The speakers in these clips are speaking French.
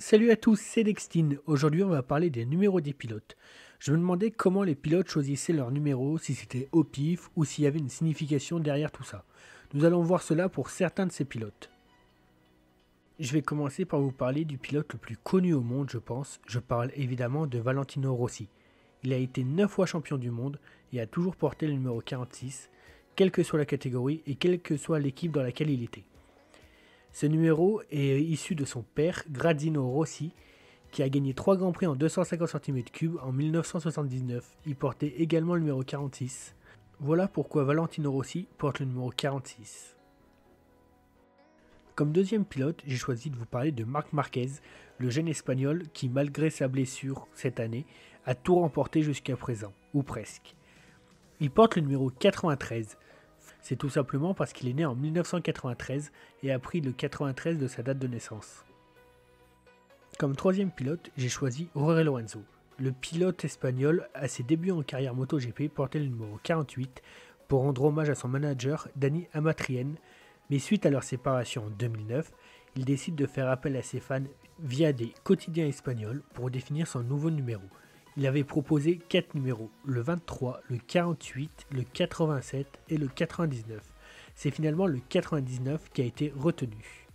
Salut à tous, c'est Dextine. Aujourd'hui, on va parler des numéros des pilotes. Je me demandais comment les pilotes choisissaient leurs numéros, si c'était au pif ou s'il y avait une signification derrière tout ça. Nous allons voir cela pour certains de ces pilotes. Je vais commencer par vous parler du pilote le plus connu au monde, je pense. Je parle évidemment de Valentino Rossi. Il a été 9 fois champion du monde et a toujours porté le numéro 46, quelle que soit la catégorie et quelle que soit l'équipe dans laquelle il était. Ce numéro est issu de son père, Grazzino Rossi, qui a gagné 3 Grands Prix en 250 cm3 en 1979. Il portait également le numéro 46. Voilà pourquoi Valentino Rossi porte le numéro 46. Comme deuxième pilote, j'ai choisi de vous parler de Marc Marquez, le jeune espagnol qui, malgré sa blessure cette année, a tout remporté jusqu'à présent, ou presque. Il porte le numéro 93. C'est tout simplement parce qu'il est né en 1993 et a pris le 93 de sa date de naissance. Comme troisième pilote, j'ai choisi Jorge Lorenzo. Le pilote espagnol, à ses débuts en carrière MotoGP, portait le numéro 48 pour rendre hommage à son manager Dani Amatrien, mais suite à leur séparation en 2009, il décide de faire appel à ses fans via des quotidiens espagnols pour définir son nouveau numéro. Il avait proposé 4 numéros, le 23, le 48, le 87 et le 99. C'est finalement le 99 qui a été retenu.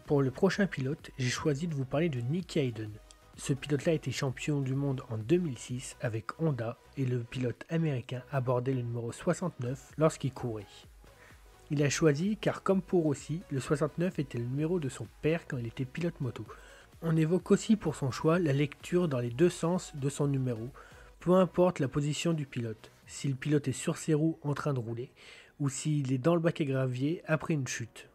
Pour le prochain pilote, j'ai choisi de vous parler de Nicky Hayden. Ce pilote-là a été champion du monde en 2006 avec Honda et le pilote américain abordait le numéro 69 lorsqu'il courait. Il a choisi car comme pour Rossi, le 69 était le numéro de son père quand il était pilote moto. On évoque aussi pour son choix la lecture dans les deux sens de son numéro, peu importe la position du pilote, si le pilote est sur ses roues en train de rouler ou s'il est dans le bac à gravier après une chute.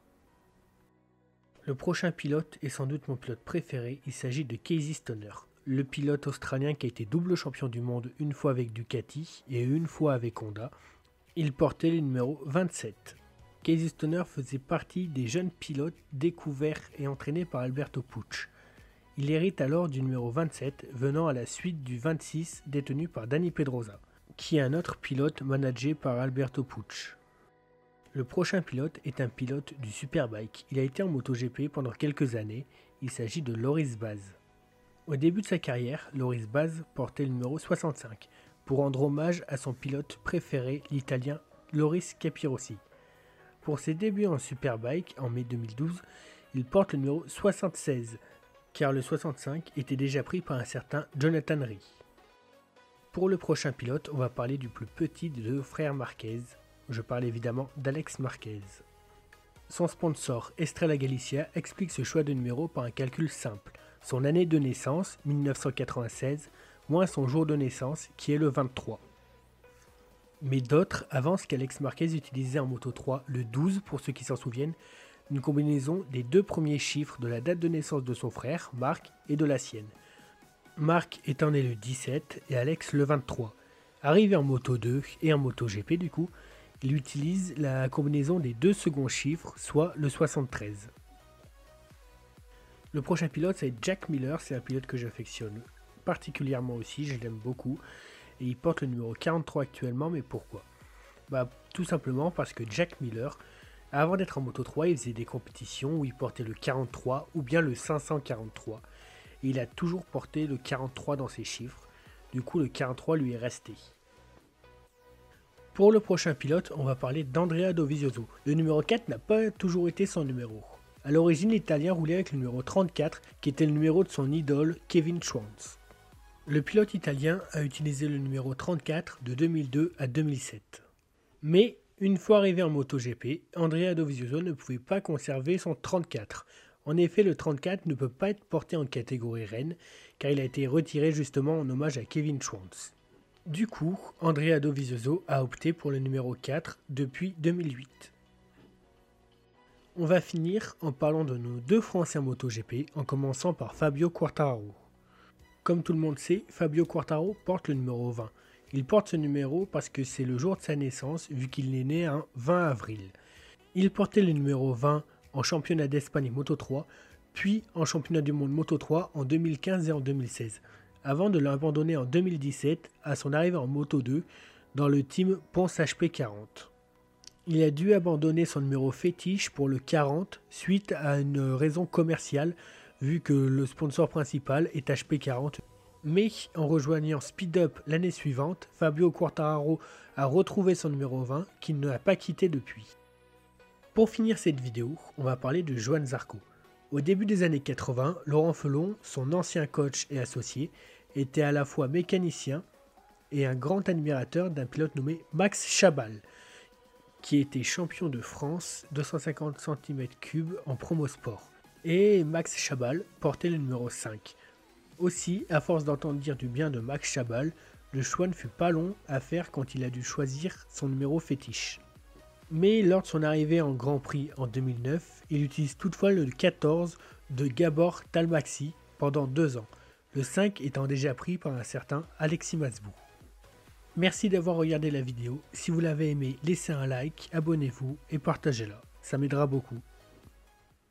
Le prochain pilote est sans doute mon pilote préféré, il s'agit de Casey Stoner, le pilote australien qui a été double champion du monde une fois avec Ducati et une fois avec Honda. Il portait le numéro 27. Casey Stoner faisait partie des jeunes pilotes découverts et entraînés par Alberto Puig. Il hérite alors du numéro 27 venant à la suite du 26 détenu par Dani Pedrosa, qui est un autre pilote managé par Alberto Puig. Le prochain pilote est un pilote du Superbike. Il a été en MotoGP pendant quelques années. Il s'agit de Loris Baz. Au début de sa carrière, Loris Baz portait le numéro 65 pour rendre hommage à son pilote préféré, l'Italien Loris Capirossi. Pour ses débuts en Superbike en mai 2012, il porte le numéro 76 car le 65 était déjà pris par un certain Jonathan Rea. Pour le prochain pilote, on va parler du plus petit des deux frères Marquez. Je parle évidemment d'Alex Marquez. Son sponsor, Estrella Galicia, explique ce choix de numéro par un calcul simple. Son année de naissance, 1996, moins son jour de naissance, qui est le 23. Mais d'autres avancent qu'Alex Marquez utilisait en Moto 3 le 12, pour ceux qui s'en souviennent, une combinaison des deux premiers chiffres de la date de naissance de son frère, Marc, et de la sienne. Marc étant né le 17 et Alex le 23. Arrivé en Moto 2 et en Moto GP du coup, il utilise la combinaison des deux seconds chiffres, soit le 73. Le prochain pilote, c'est Jack Miller, c'est un pilote que j'affectionne particulièrement aussi, je l'aime beaucoup, et il porte le numéro 43 actuellement, mais pourquoi ? Tout simplement parce que Jack Miller, avant d'être en Moto 3, il faisait des compétitions où il portait le 43 ou bien le 543, et il a toujours porté le 43 dans ses chiffres, du coup le 43 lui est resté. Pour le prochain pilote, on va parler d'Andrea Dovizioso. Le numéro 4 n'a pas toujours été son numéro. A l'origine, l'Italien roulait avec le numéro 34, qui était le numéro de son idole, Kevin Schwantz. Le pilote italien a utilisé le numéro 34 de 2002 à 2007. Mais, une fois arrivé en MotoGP, Andrea Dovizioso ne pouvait pas conserver son 34. En effet, le 34 ne peut pas être porté en catégorie reine, car il a été retiré justement en hommage à Kevin Schwantz. Du coup, Andrea Dovizioso a opté pour le numéro 4 depuis 2008. On va finir en parlant de nos deux Français en MotoGP, en commençant par Fabio Quartararo. Comme tout le monde sait, Fabio Quartararo porte le numéro 20. Il porte ce numéro parce que c'est le jour de sa naissance, vu qu'il est né un 20 avril. Il portait le numéro 20 en championnat d'Espagne Moto 3, puis en championnat du monde Moto 3 en 2015 et en 2016, avant de l'abandonner en 2017 à son arrivée en Moto 2 dans le team Ponce HP40. Il a dû abandonner son numéro fétiche pour le 40 suite à une raison commerciale vu que le sponsor principal est HP40. Mais en rejoignant Speed Up l'année suivante, Fabio Quartararo a retrouvé son numéro 20 qu'il ne l'a pas quitté depuis. Pour finir cette vidéo, on va parler de Johann Zarco. Au début des années 80, Laurent Felon, son ancien coach et associé, était à la fois mécanicien et un grand admirateur d'un pilote nommé Max Chabal, qui était champion de France 250 cm3 en promo sport. Et Max Chabal portait le numéro 5. Aussi, à force d'entendre dire du bien de Max Chabal, le choix ne fut pas long à faire quand il a dû choisir son numéro fétiche. Mais lors de son arrivée en Grand Prix en 2009, il utilise toutefois le 14 de Gabor Talmaxi pendant 2 ans, le 5 étant déjà pris par un certain Alexis Masbou. Merci d'avoir regardé la vidéo, si vous l'avez aimé, laissez un like, abonnez-vous et partagez-la, ça m'aidera beaucoup.